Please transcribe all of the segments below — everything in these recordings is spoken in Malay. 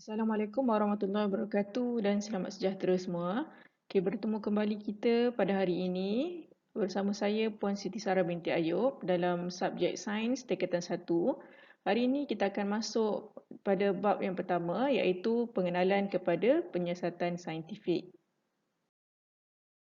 Assalamualaikum warahmatullahi wabarakatuh dan selamat sejahtera semua. Okay, bertemu kembali kita pada hari ini bersama saya Puan Siti Sarah binti Ayub dalam subjek Sains Tingkatan 1. Hari ini kita akan masuk pada bab yang pertama iaitu pengenalan kepada penyiasatan saintifik.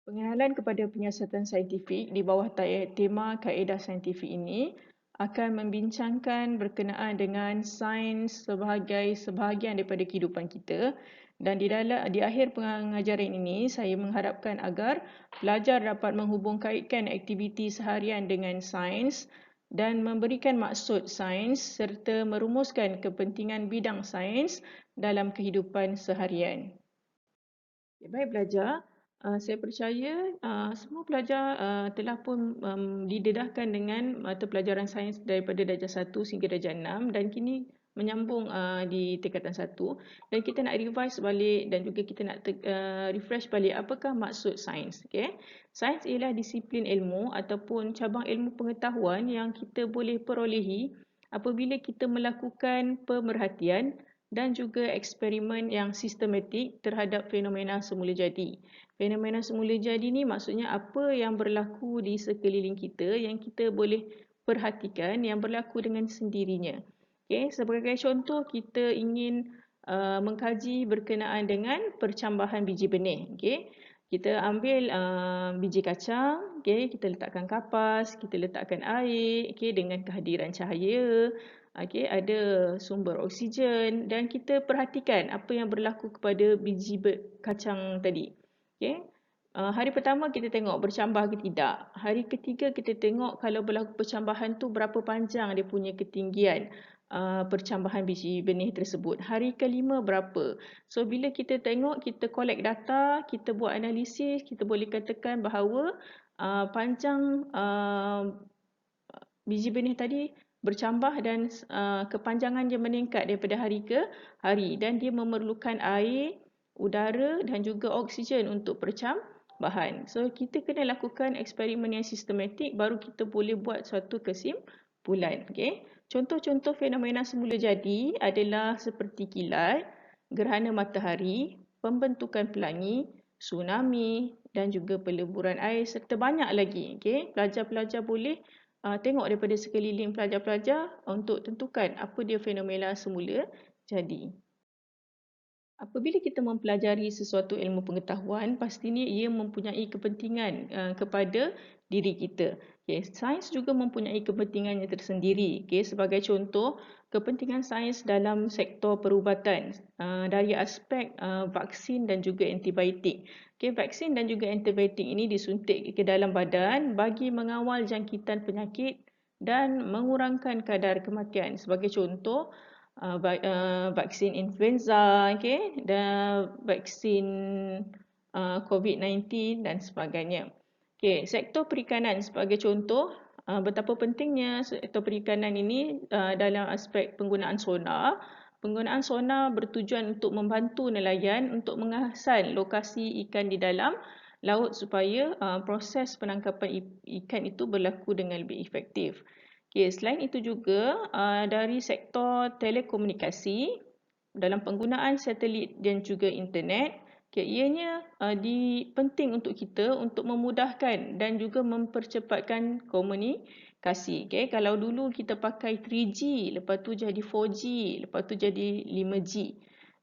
Pengenalan kepada penyiasatan saintifik di bawah tema kaedah saintifik ini akan membincangkan berkenaan dengan sains sebagai sebahagian daripada kehidupan kita, dan di akhir pengajaran ini saya mengharapkan agar pelajar dapat menghubungkaitkan aktiviti seharian dengan sains dan memberikan maksud sains serta merumuskan kepentingan bidang sains dalam kehidupan seharian. Baik pelajar, saya percaya semua pelajar telah pun didedahkan dengan mata pelajaran sains daripada darjah 1 sehingga darjah 6 dan kini menyambung di tingkatan 1, dan kita nak revise balik dan juga kita nak refresh balik apakah maksud sains. Okay? Sains ialah disiplin ilmu ataupun cabang ilmu pengetahuan yang kita boleh perolehi apabila kita melakukan pemerhatian dan juga eksperimen yang sistematik terhadap fenomena semula jadi. Fenomena semula jadi ni maksudnya apa yang berlaku di sekeliling kita yang kita boleh perhatikan yang berlaku dengan sendirinya. Okay, sebagai contoh kita ingin mengkaji berkenaan dengan percambahan biji benih. Okay. Kita ambil biji kacang, okay, kita letakkan kapas, kita letakkan air, okay, dengan kehadiran cahaya. Okay, ada sumber oksigen dan kita perhatikan apa yang berlaku kepada biji kacang tadi. Okay. Hari pertama kita tengok bercambah ke tidak. Hari ketiga kita tengok kalau berlaku percambahan tu berapa panjang dia punya ketinggian percambahan biji benih tersebut. Hari kelima berapa. So bila kita tengok, kita collect data, kita buat analisis, kita boleh katakan bahawa panjang biji benih tadi bercambah dan kepanjangan dia meningkat daripada hari ke hari dan dia memerlukan air, udara dan juga oksigen untuk percambahan. So kita kena lakukan eksperimen yang sistematik baru kita boleh buat suatu kesimpulan. Okay? Contoh-contoh fenomena semula jadi adalah seperti kilat, gerhana matahari, pembentukan pelangi, tsunami dan juga peleburan air serta banyak lagi. Okay? Pelajar-pelajar boleh tengok daripada sekeliling pelajar-pelajar untuk tentukan apa dia fenomena semula jadi. Apabila kita mempelajari sesuatu ilmu pengetahuan, pastinya ia mempunyai kepentingan kepada diri kita. Okay, sains juga mempunyai kepentingannya tersendiri. Okay, sebagai contoh, kepentingan sains dalam sektor perubatan dari aspek vaksin dan juga antibiotik. Okay, vaksin dan juga antibiotik ini disuntik ke dalam badan bagi mengawal jangkitan penyakit dan mengurangkan kadar kematian. Sebagai contoh, vaksin influenza, okay, dan vaksin COVID-19 dan sebagainya. Okay, sektor perikanan sebagai contoh, betapa pentingnya sektor perikanan ini dalam aspek penggunaan sonar. Penggunaan sonar bertujuan untuk membantu nelayan untuk mengasan lokasi ikan di dalam laut supaya proses penangkapan ikan itu berlaku dengan lebih efektif. Okay, selain itu juga dari sektor telekomunikasi dalam penggunaan satelit dan juga internet, okay, ianya penting untuk kita untuk memudahkan dan juga mempercepatkan komunikasi. Okay, kalau dulu kita pakai 3G, lepas tu jadi 4G, lepas tu jadi 5G.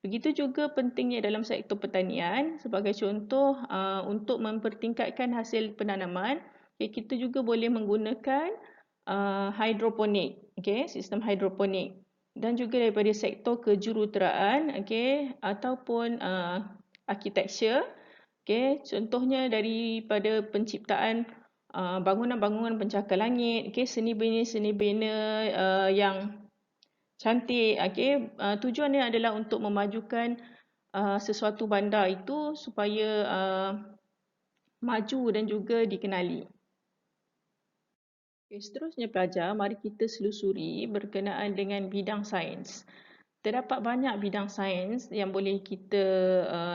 Begitu juga pentingnya dalam sektor pertanian. Sebagai contoh, untuk mempertingkatkan hasil penanaman, okay, kita juga boleh menggunakan hidroponik, okay, sistem hidroponik, dan juga daripada sektor kejuruteraan, okay, ataupun architecture, okay, contohnya daripada penciptaan bangunan-bangunan pencakar langit, okay, seni bina yang cantik, okay, tujuannya adalah untuk memajukan sesuatu bandar itu supaya maju dan juga dikenali. Okay, seterusnya pelajar, mari kita selusuri berkenaan dengan bidang sains. Terdapat banyak bidang sains yang boleh kita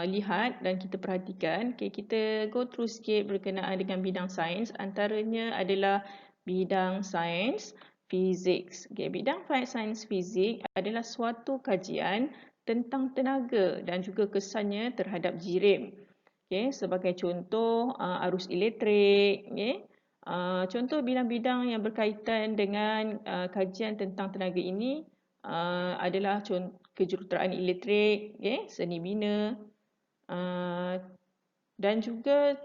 lihat dan kita perhatikan. Okay, kita go through sikit berkenaan dengan bidang sains. Antaranya adalah bidang sains fizik. Okay, bidang sains fizik adalah suatu kajian tentang tenaga dan juga kesannya terhadap jirim. Okay, sebagai contoh arus elektrik. Okay. Contoh bidang-bidang yang berkaitan dengan kajian tentang tenaga ini adalah kejuruteraan elektrik, okay, seni bina, dan juga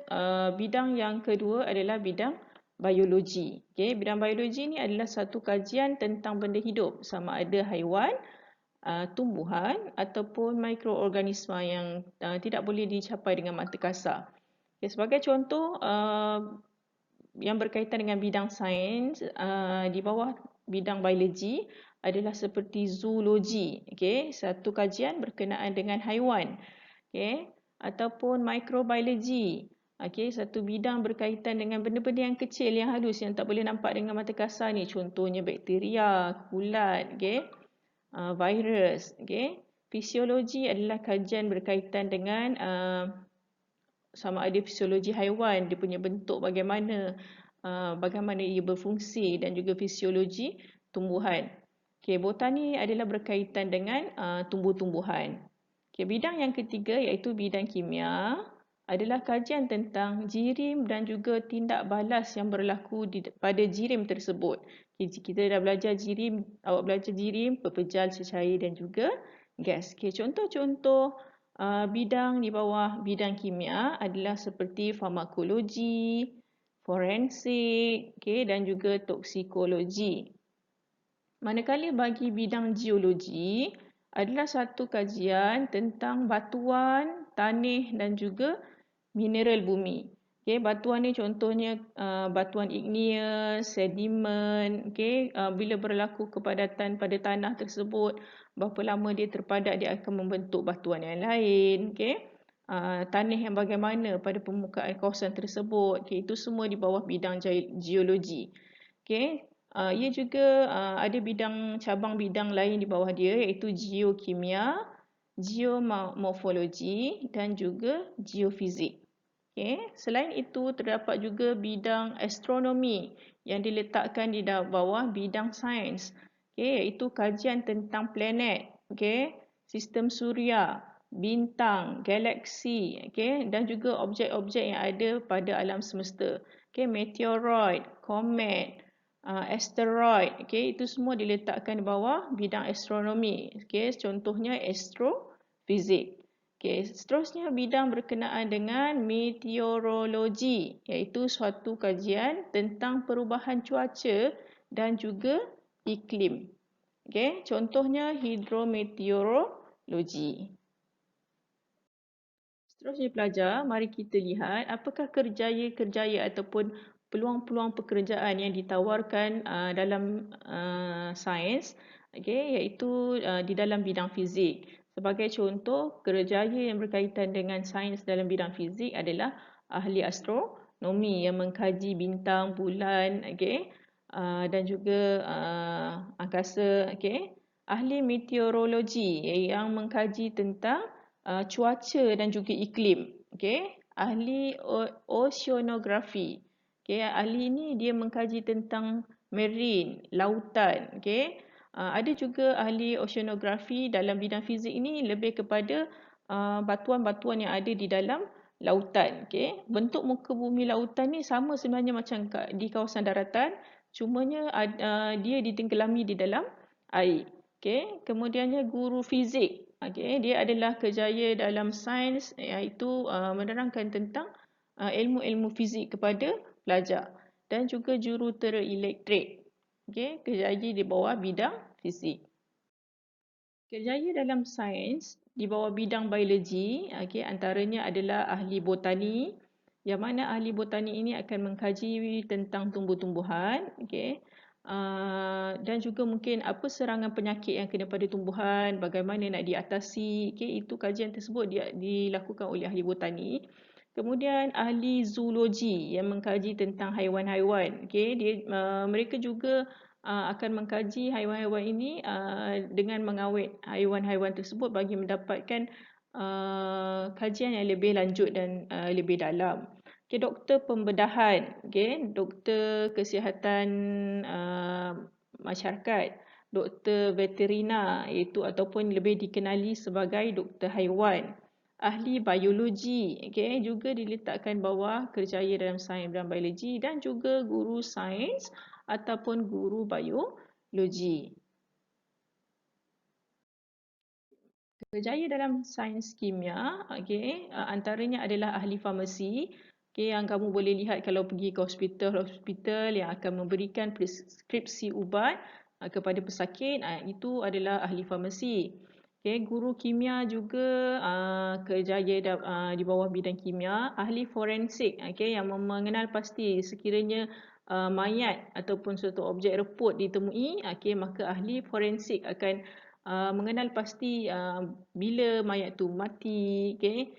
bidang yang kedua adalah bidang biologi. Okay, bidang biologi ini adalah satu kajian tentang benda hidup, sama ada haiwan, tumbuhan ataupun mikroorganisma yang tidak boleh dicapai dengan mata kasar. Okay, sebagai contoh yang berkaitan dengan bidang sains di bawah bidang biologi adalah seperti zoologi, okay, satu kajian berkenaan dengan haiwan, okay, ataupun microbiology, okay, satu bidang berkaitan dengan benda-benda yang kecil, yang halus, yang tak boleh nampak dengan mata kasar ni, contohnya bakteria, kulat, okay, virus. Okay. Fisiologi adalah kajian berkaitan dengan sama ada fisiologi haiwan, dia punya bentuk bagaimana, bagaimana ia berfungsi, dan juga fisiologi tumbuhan. Okay, botani adalah berkaitan dengan tumbuh-tumbuhan. Okay, bidang yang ketiga iaitu bidang kimia adalah kajian tentang jirim dan juga tindak balas yang berlaku pada jirim tersebut. Okay, kita dah belajar jirim, awak belajar jirim, pepejal, cecair dan juga gas. Okay, contoh-contoh bidang di bawah bidang kimia adalah seperti farmakologi, forensik, okay, dan juga toksikologi. Manakala bagi bidang geologi adalah satu kajian tentang batuan, tanih dan juga mineral bumi. Okay, batuan ni contohnya batuan igneous, sedimen. Okay, bila berlaku kepadatan pada tanah tersebut, berapa lama dia terpadat, dia akan membentuk batuan yang lain. Okay. Tanah yang bagaimana pada permukaan kawasan tersebut. Okay, itu semua di bawah bidang geologi. Okay. Ia juga ada cabang bidang lain di bawah dia iaitu geokimia, geomorfologi dan juga geofizik. Okay. Selain itu terdapat juga bidang astronomi yang diletakkan di bawah bidang sains, okay, iaitu kajian tentang planet, okay, sistem suria, bintang, galaksi, okay, dan juga objek-objek yang ada pada alam semesta. Okay, meteoroid, komet, asteroid, okay, itu semua diletakkan di bawah bidang astronomi. Okay, contohnya astrofizik. Okay, seterusnya bidang berkenaan dengan meteorologi, iaitu suatu kajian tentang perubahan cuaca dan juga iklim. Okay, contohnya hidrometeorologi. Seterusnya pelajar, mari kita lihat apakah kerjaya-kerjaya ataupun peluang-peluang pekerjaan yang ditawarkan dalam sains, okay, iaitu di dalam bidang fizik. Sebagai contoh, kerjaya yang berkaitan dengan sains dalam bidang fizik adalah ahli astronomi yang mengkaji bintang, bulan, okay, dan juga angkasa. Okay. Ahli meteorologi yang mengkaji tentang cuaca dan juga iklim. Okay. Ahli oceanografi. Okay. Ahli ini dia mengkaji tentang marine, lautan. Okay. Ada juga ahli oceanografi dalam bidang fizik ini lebih kepada batuan-batuan yang ada di dalam lautan. Okay. Bentuk muka bumi lautan ni sama sebenarnya macam di kawasan daratan, cumanya dia ditenggelami di dalam air. Okay. Kemudiannya guru fizik. Okay. Dia adalah kerjaya dalam sains iaitu menerangkan tentang ilmu-ilmu fizik kepada pelajar. Dan juga jurutera elektrik. Okay. Kerjaya di bawah bidang fizik. Kerjaya dalam sains di bawah bidang biologi, okay, antaranya adalah ahli botani, yang mana ahli botani ini akan mengkaji tentang tumbuh-tumbuhan, okay, dan juga mungkin apa serangan penyakit yang kena pada tumbuhan, bagaimana nak diatasi, okay, itu kajian tersebut dilakukan oleh ahli botani. Kemudian ahli zoologi yang mengkaji tentang haiwan-haiwan, okay, mereka juga akan mengkaji haiwan-haiwan ini dengan mengawet haiwan-haiwan tersebut bagi mendapatkan kajian yang lebih lanjut dan lebih dalam. Okay, doktor pembedahan, okay, doktor kesihatan masyarakat, doktor veterina iaitu ataupun lebih dikenali sebagai doktor haiwan. Ahli biologi, okey, juga diletakkan bawah kerjaya dalam sains dan biologi, dan juga guru sains ataupun guru biologi. Kerjaya dalam sains kimia, okey, antaranya adalah ahli farmasi. Okey, yang kamu boleh lihat kalau pergi ke hospital yang akan memberikan preskripsi ubat kepada pesakit, itu adalah ahli farmasi. Okey, guru kimia juga kerjaya di bawah bidang kimia. Ahli forensik, okey, yang mengenal pasti sekiranya mayat ataupun suatu objek reput ditemui, okey, maka ahli forensik akan mengenal pasti bila mayat tu mati, okay?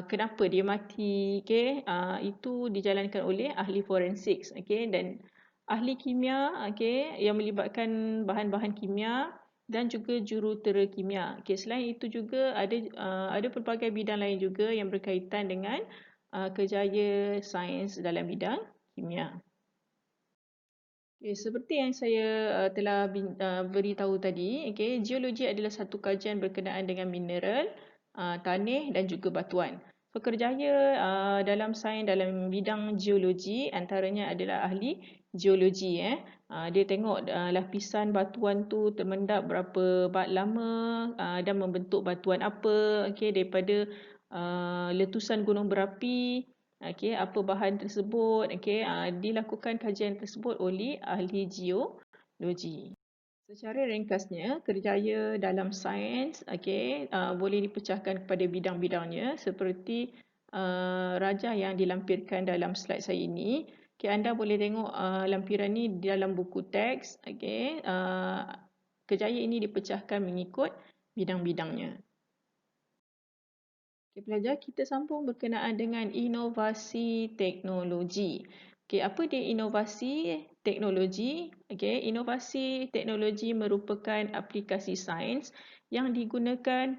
Kenapa dia mati, okay? Itu dijalankan oleh ahli forensik, okay? Dan ahli kimia, okay, yang melibatkan bahan-bahan kimia dan juga jurutera kimia. Okay, selain itu juga ada pelbagai bidang lain juga yang berkaitan dengan kerjaya sains dalam bidang kimia. Okay, seperti yang saya telah beritahu tadi, okay, geologi adalah satu kajian berkenaan dengan mineral, tanah dan juga batuan. So, kerjaya dalam sains dalam bidang geologi antaranya adalah ahli geologi. Dia tengok lapisan batuan tu termendap berapa lama dan membentuk batuan apa, okay, daripada letusan gunung berapi. Okey, apa bahan tersebut, okey, dilakukan kajian tersebut oleh ahli geologi. Secara ringkasnya, kerjaya dalam sains, okey, boleh dipecahkan kepada bidang-bidangnya seperti raja yang dilampirkan dalam slide saya ini. Okey, anda boleh tengok lampiran ini dalam buku teks. Okey, kerjaya ini dipecahkan mengikut bidang-bidangnya. Okay, pelajar, kita sambung berkenaan dengan inovasi teknologi. Okay, apa dia inovasi teknologi? Okay, inovasi teknologi merupakan aplikasi sains yang digunakan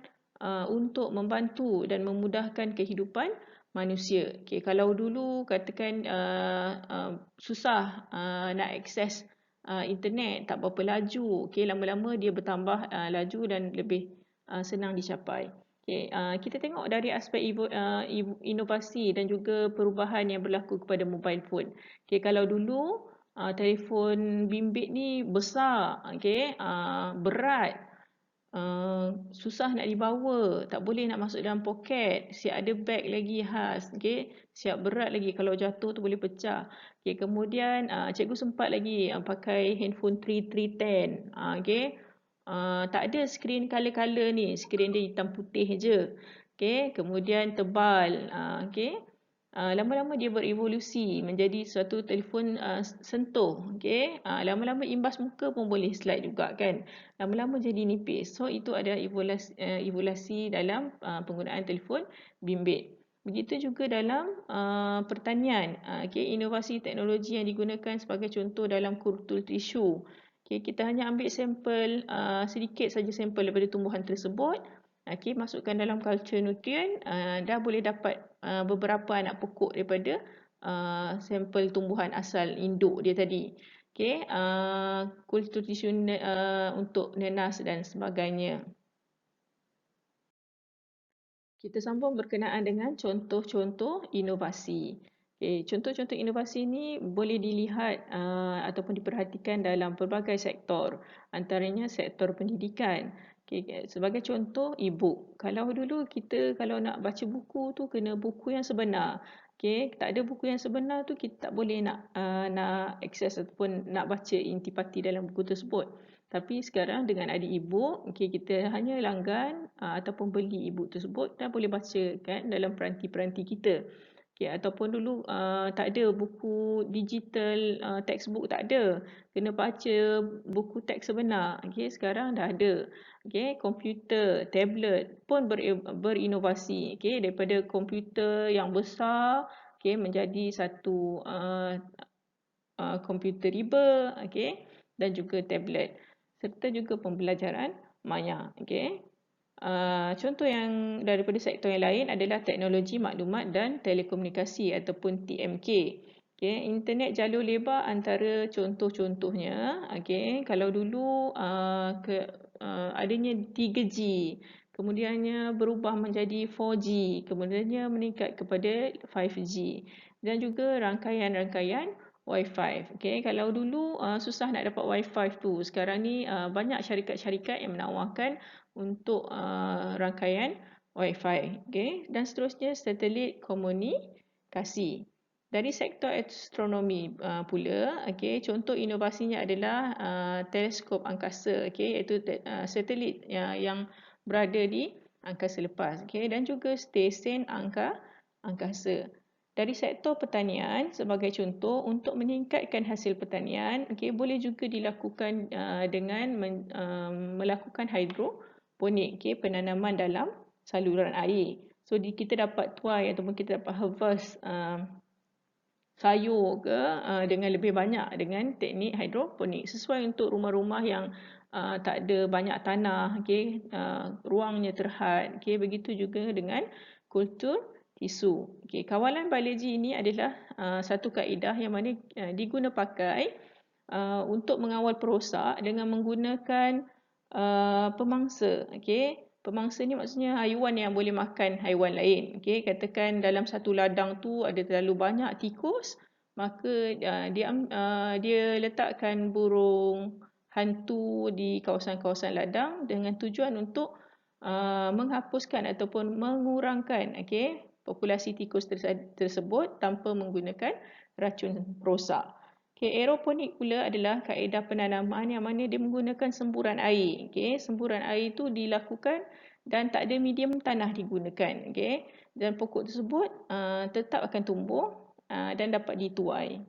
untuk membantu dan memudahkan kehidupan manusia. Okay, kalau dulu katakan susah nak akses internet, tak berapa laju. Okay, lama-lama dia bertambah laju dan lebih senang dicapai. Okay, kita tengok dari aspek inovasi dan juga perubahan yang berlaku kepada mobile phone. Okay, kalau dulu telefon bimbit ni besar, okay, berat, susah nak dibawa, tak boleh nak masuk dalam poket, siap ada beg lagi khas, okay, siap berat lagi, kalau jatuh tu boleh pecah. Okay, kemudian cikgu sempat lagi pakai handphone 3310, okay. Tak ada skrin color-color ni, skrin dia hitam putih je. Okay, kemudian tebal. Okay. Lama-lama dia berevolusi menjadi suatu telefon sentuh. Okay. Lama-lama imbas muka pun boleh slide juga kan. Lama-lama jadi nipis. So itu ada evolusi dalam penggunaan telefon bimbit. Begitu juga dalam pertanian. Okay, inovasi teknologi yang digunakan sebagai contoh dalam kultur tisu. Okay, kita hanya ambil sampel, sedikit saja sampel daripada tumbuhan tersebut. Okay, masukkan dalam culture nutrient, dah boleh dapat beberapa anak pokok daripada sampel tumbuhan asal induk dia tadi. Okay, kultur tisu untuk nenas dan sebagainya. Kita sambung berkenaan dengan contoh-contoh inovasi. Okay, contoh-contoh inovasi ini boleh dilihat ataupun diperhatikan dalam pelbagai sektor. Antaranya sektor pendidikan. Okay, sebagai contoh, e-book. Kalau dulu kita kalau nak baca buku tu kena buku yang sebenar. Okay, tak ada buku yang sebenar tu kita tak boleh nak akses ataupun nak baca intipati dalam buku tersebut. Tapi sekarang dengan ada e-book, okay, kita hanya langgan ataupun beli e-book tersebut dan boleh baca kan dalam peranti-peranti kita. Okay, ataupun dulu tak ada buku digital, textbook tak ada. Kena baca buku teks sebenar. Okay, sekarang dah ada. Okay, komputer, tablet pun berinovasi. Okay, daripada komputer yang besar, okay, menjadi satu komputer riba, okay, dan juga tablet. Serta juga pembelajaran maya. Okay. Contoh yang daripada sektor yang lain adalah teknologi maklumat dan telekomunikasi ataupun TMK. Okay, internet jalur lebar antara contoh-contohnya. Okay, kalau dulu adanya 3G, kemudiannya berubah menjadi 4G, kemudiannya meningkat kepada 5G dan juga rangkaian-rangkaian Wi-Fi. Okay, kalau dulu susah nak dapat Wi-Fi tu, sekarang ni banyak syarikat-syarikat yang menawarkan untuk rangkaian Wi-Fi. Okay, dan seterusnya satelit komunikasi. Dari sektor astronomi pula, contoh inovasinya adalah teleskop angkasa, iaitu satelit yang berada di angkasa lepas, dan juga stesen angkasa. Dari sektor pertanian, sebagai contoh, untuk meningkatkan hasil pertanian, boleh juga dilakukan dengan melakukan hidroponik, penanaman dalam saluran air. So, kita dapat tuai ataupun kita dapat harvest sayur ke dengan lebih banyak dengan teknik hidroponik, sesuai untuk rumah-rumah yang tak ada banyak tanah, ruangnya terhad. Begitu juga dengan kultur tisu. Kawalan biologi ini adalah satu kaedah yang mana diguna pakai untuk mengawal perosak dengan menggunakan pemangsa. Pemangsa ni maksudnya haiwan yang boleh makan haiwan lain. Katakan dalam satu ladang tu ada terlalu banyak tikus, maka dia letakkan burung hantu di kawasan-kawasan ladang dengan tujuan untuk menghapuskan ataupun mengurangkan populasi tikus tersebut tanpa menggunakan racun perosak. Aeroponik pula adalah kaedah penanaman yang mana dia menggunakan semburan air. Semburan air itu dilakukan dan tak ada medium tanah digunakan. Dan pokok tersebut tetap akan tumbuh dan dapat dituai.